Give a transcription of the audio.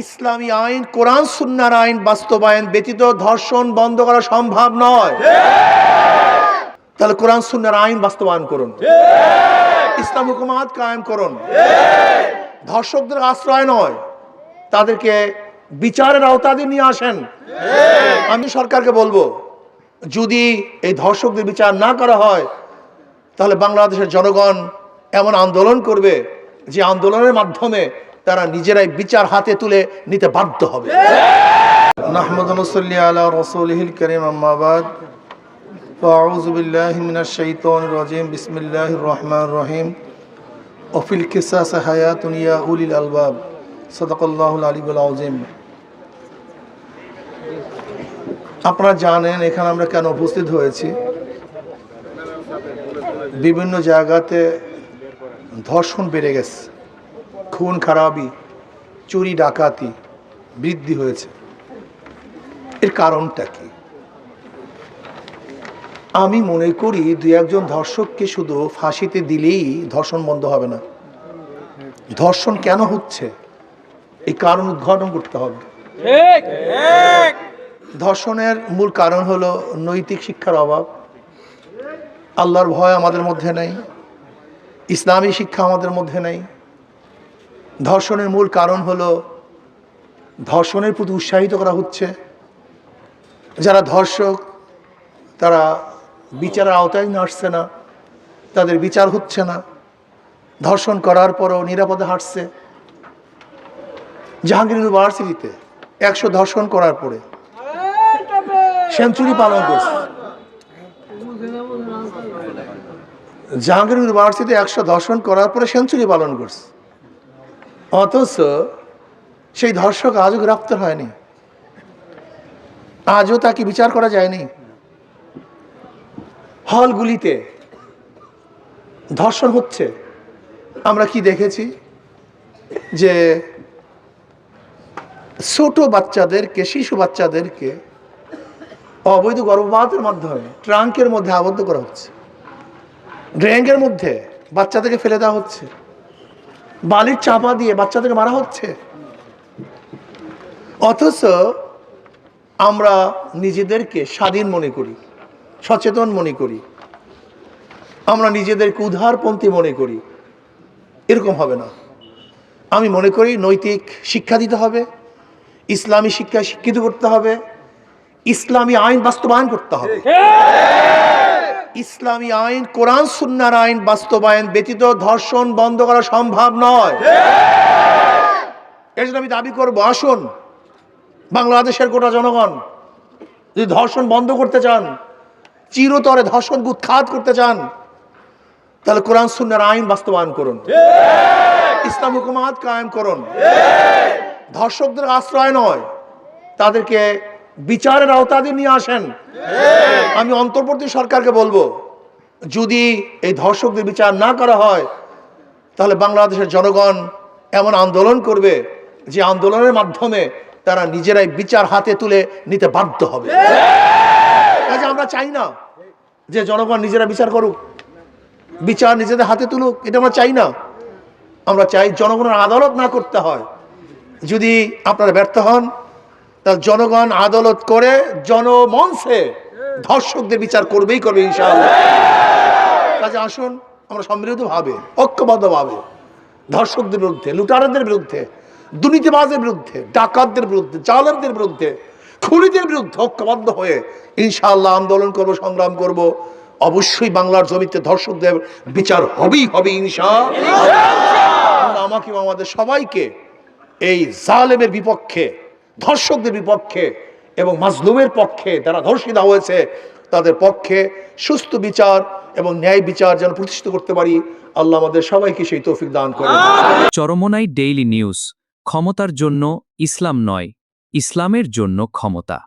ইসলামী আইন, কোরআন সুন্নাহর আইন বাস্তবায়ন ব্যতীত ধর্ষণ বন্ধ করা সম্ভব নয়। তাহলে কোরআন সুন্নাহর আইন বাস্তবায়ন করুন, ইসলাম হুকুমাত কায়েম করুন। ধর্ষকদের আশ্রয় নয়, তাদেরকে বিচারের আওতায় নিয়ে আসেন। আমি সরকারকে বলবো, যদি এই ধর্ষকদের বিচার না করা হয় তাহলে বাংলাদেশের জনগণ এমন আন্দোলন করবে যে আন্দোলনের মাধ্যমে তারা নিজেরাই বিচার হাতে তুলে নিতে বাধ্য হবে। নাহমাদু সাল্লি আলা রাসূলিহিল কারীম, আম্মা বাদ, ফাআউযু বিল্লাহি মিনাশ শাইতানির রাজীম, বিসমিল্লাহির রহমানির রহিম। ওয়াফিল কিসাস হায়াতুন ইয়া উলিল আলবাব, সাদাকাল্লাহুল আলিয়্যুল আযীম। আপনারা জানেন এখানে আমরা কেন উপস্থিত হয়েছি। বিভিন্ন জায়গাতে ধর্ষণ বেড়ে গেছে, খুন খারাপি, চুরি ডাকাতি বৃদ্ধি হয়েছে। এর কারণটা কি? আমি মনে করি দুই একজন ধর্ষককে শুধু ফাঁসিতে দিলেই ধর্ষণ বন্ধ হবে না। ধর্ষণ কেন হচ্ছে এই কারণ উদ্ঘাটন করতে হবে। ধর্ষণের মূল কারণ হলো নৈতিক শিক্ষার অভাব, আল্লাহর ভয় আমাদের মধ্যে নেই, ইসলামী শিক্ষা আমাদের মধ্যে নেই। ধর্ষণের মূল কারণ হলো ধর্ষণের প্রতি উৎসাহিত করা হচ্ছে। যারা ধর্ষক তারা বিচারের আওতায় আসছে না, তাদের বিচার হচ্ছে না। ধর্ষণ করার পরও নিরাপদে হাঁটছে। জাহাঙ্গীর ইউনিভার্সিটিতে 100 ধর্ষণ করার পরে সেঞ্চুরি পালন করছে। জাহাঙ্গীর ইউনিভার্সিটিতে 100 ধর্ষণ করার পরে সেঞ্চুরি পালন করছে, অথচ সেই ধর্ষক আজও গ্রেপ্তার হয়নি, আজও তাকে বিচার করা যায়নি। হলগুলিতে ধর্ষণ হচ্ছে। আমরা কি দেখেছি যে ছোট বাচ্চাদেরকে, শিশু বাচ্চাদেরকে অবৈধ গর্ভপাতের মাধ্যমে ট্রাঙ্কের মধ্যে আবদ্ধ করা হচ্ছে, ড্রেনের মধ্যে বাচ্চাদেরকে ফেলে দেওয়া হচ্ছে, বালির চাপা দিয়ে বাচ্চাদেরকে মারা হচ্ছে। অথচ আমরা নিজেদেরকে স্বাধীন মনে করি, সচেতন মনে করি, আমরা নিজেদেরকে উদারপন্থী মনে করি। এরকম হবে না। আমি মনে করি নৈতিক শিক্ষা দিতে হবে, ইসলামী শিক্ষায় শিক্ষিত করতে হবে, ইসলামী আইন বাস্তবায়ন করতে হবে। ইসলামী আইন, কোরআন সুন্নাহর আইন বাস্তবায়ন ব্যতীত ধর্ষণ বন্ধ করা সম্ভব নয়। এর জন্য আমি দাবি করবো, আসুন বাংলাদেশের গোটা জনগণ যদি ধর্ষণ বন্ধ করতে চান, চিরতরে ধর্ষণ উৎখাত করতে চান, তাহলে কোরআন সুন্নাহর আইন বাস্তবায়ন করুন, ইসলাম হুকুমাত কায়েম করুন। ধর্ষকদের আশ্রয় নয়, তাদেরকে বিচারের আওতায় নিয়ে আসেন। আমি অন্তর্বর্তী সরকারকে বলবো, যদি এই ধর্ষকদের বিচার না করা হয় তাহলে বাংলাদেশের জনগণ এমন আন্দোলন করবে যে আন্দোলনের মাধ্যমে তারা নিজেরাই বিচার হাতে তুলে নিতে বাধ্য হবে। কাজে আমরা চাই না যে জনগণ নিজেরা বিচার করুক, বিচার নিজেদের হাতে তুলুক, এটা আমরা চাই না। আমরা চাই জনগণের আদালত না করতে হয়। যদি আপনারা ব্যর্থ হন তাহলে জনগণ আদালত করে জনমঞ্চে ধর্ষকদের বিচার করবেই করবে ইনশাআল্লাহ। কাজে আসুন আমরা সম্মিলিতভাবে, ঐক্যবদ্ধভাবে ধর্ষকদের বিরুদ্ধে, লুটারদের বিরুদ্ধে, দুর্নীতিবাজের বিরুদ্ধে, ডাকাতদের বিরুদ্ধে, জালেমদের বিরুদ্ধে, খুনিদের বিরুদ্ধে ঐক্যবদ্ধ হয়ে ইনশাআল্লাহ আন্দোলন করব, সংগ্রাম করব। অবশ্যই বাংলার জমিতে ধর্ষকদের বিচার হবেই হবে ইনশাআল্লাহ। আমাকে আমাদের সবাইকে এই জালেমের বিপক্ষে, ধর্ষকদের বিপক্ষে এবং মাজলুমের পক্ষে, যারা ধর্ষিত হয়েছে তাদের পক্ষে সুস্থ বিচার এবং ন্যায় বিচার যেন প্রতিষ্ঠিত করতে পারি। আল্লাহ আমাদের সবাইকে সেই তৌফিক দান করেন। চরমোনাই ডেইলি নিউজ, ক্ষমতার জন্য ইসলাম নয়, ইসলামের জন্য ক্ষমতা।